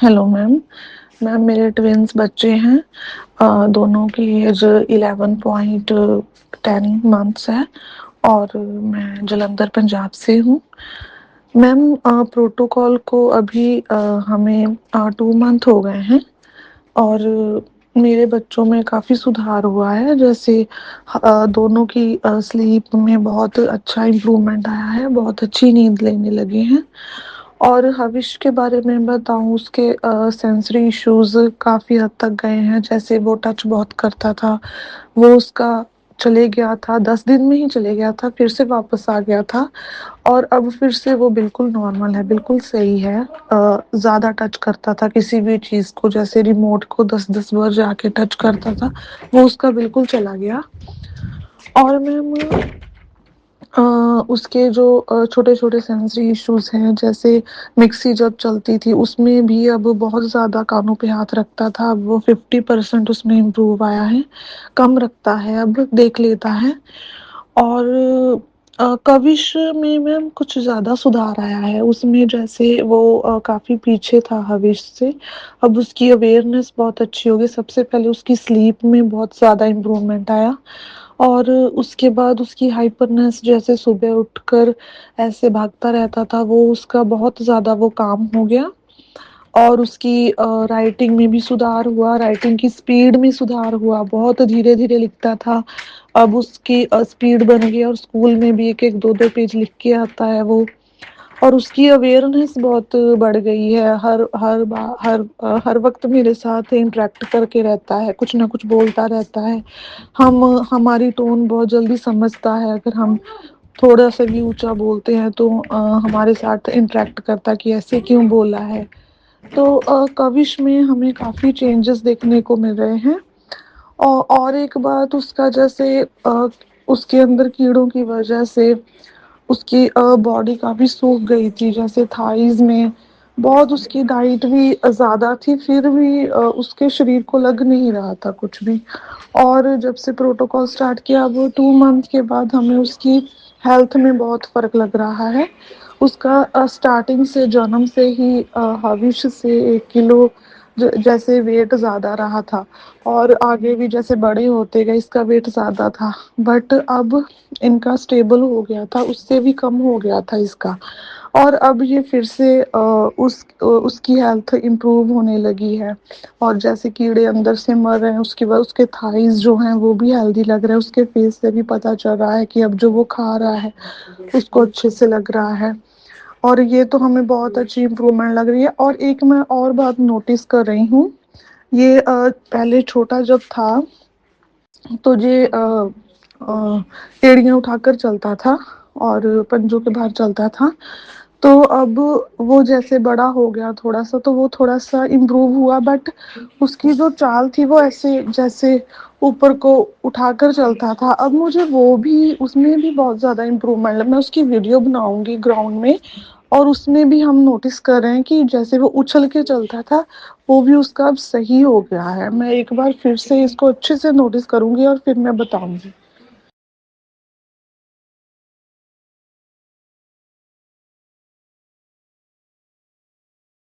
Hello ma'am. Ma'am मेरे twins बच्चे हैं। दोनों की एज 11.10 मंथ्स है और मैं जलंधर पंजाब से हूँ। मैम प्रोटोकॉल को अभी हमें 2 मंथ हो गए हैं और मेरे बच्चों में काफ़ी सुधार हुआ है। जैसे दोनों की स्लीप में बहुत अच्छा इम्प्रूवमेंट आया है, बहुत अच्छी नींद लेने लगे हैं। और हविष के बारे में बताऊं, उसके सेंसरी इश्यूज काफ़ी हद तक गए हैं। जैसे वो टच बहुत करता था, वो उसका चले गया था, 10 दिन में ही चले गया था, फिर से वापस आ गया था और अब फिर से वो बिल्कुल नॉर्मल है, बिल्कुल सही है। ज़्यादा टच करता था किसी भी चीज़ को, जैसे रिमोट को 10-10 बार जाके टच करता था, वो उसका बिल्कुल चला गया। और मैम उसके जो छोटे छोटे सेंसरी इश्यूज हैं, जैसे मिक्सी जब चलती थी उसमें भी अब बहुत ज़्यादा कानों पे हाथ रखता था, अब वो 50% उसमें इम्प्रूव आया है। कम रखता है, अब देख लेता है। और कविश में मैम कुछ ज़्यादा सुधार आया है उसमें। जैसे वो काफ़ी पीछे था हविश से, अब उसकी अवेयरनेस बहुत अच्छी हो गई। सबसे पहले उसकी स्लीप में बहुत ज़्यादा इम्प्रूवमेंट आया और उसके बाद उसकी हाइपरनेस, जैसे सुबह उठकर ऐसे भागता रहता था, वो उसका बहुत ज़्यादा वो काम हो गया। और उसकी राइटिंग में भी सुधार हुआ, राइटिंग की स्पीड में सुधार हुआ, बहुत धीरे धीरे लिखता था, अब उसकी स्पीड बन गई और स्कूल में भी एक एक दो दो पेज लिख के आता है वो। और उसकी अवेयरनेस बहुत बढ़ गई है, हर बार हर वक्त मेरे साथ इंटरेक्ट करके रहता है, कुछ ना कुछ बोलता रहता है। हम हमारी टोन बहुत जल्दी समझता है, अगर हम थोड़ा सा भी ऊंचा बोलते हैं तो हमारे साथ इंटरेक्ट करता है कि ऐसे क्यों बोला है। तो कविश में हमें काफ़ी चेंजेस देखने को मिल रहे हैं। और एक बात, उसका जैसे उसके अंदर कीड़ों की वजह से उसकी बॉडी काफ़ी सूख गई थी, जैसे थाइज में बहुत उसकी डाइट भी ज़्यादा थी, फिर भी उसके शरीर को लग नहीं रहा था कुछ भी। और जब से प्रोटोकॉल स्टार्ट किया, वो 2 मंथ के बाद हमें उसकी हेल्थ में बहुत फ़र्क लग रहा है। उसका स्टार्टिंग से, जन्म से ही हविष से 1 किलो जैसे वेट ज़्यादा रहा था और आगे भी जैसे बड़े होते गए इसका वेट ज़्यादा था, बट अब इनका स्टेबल हो गया था, उससे भी कम हो गया था इसका। और अब ये फिर से उसकी हेल्थ इम्प्रूव होने लगी है और जैसे कीड़े अंदर से मर रहे हैं, उसके बाद उसके थाइज जो हैं वो भी हेल्दी लग रहे हैं। उसके फेस से भी पता चल रहा है कि अब जो वो खा रहा है उसको अच्छे से लग रहा है। और ये तो हमें बहुत अच्छी इम्प्रूवमेंट लग रही है। और एक मैं और बात नोटिस कर रही हूँ, ये पहले छोटा जब था तो ये एड़ियाँ उठाकर चलता था और पंजों के बाहर चलता था। तो अब वो जैसे बड़ा हो गया थोड़ा सा, तो वो थोड़ा सा इम्प्रूव हुआ, बट उसकी जो चाल थी वो ऐसे जैसे ऊपर को उठाकर चलता था। अब मुझे वो भी, उसमें भी बहुत ज़्यादा इम्प्रूवमेंट, मैं उसकी वीडियो बनाऊंगी ग्राउंड में। और उसमें भी हम नोटिस कर रहे हैं कि जैसे वो उछल के चलता था, वो भी उसका अब सही हो गया है। मैं एक बार फिर से इसको अच्छे से नोटिस करूंगी और फिर मैं बताऊंगी।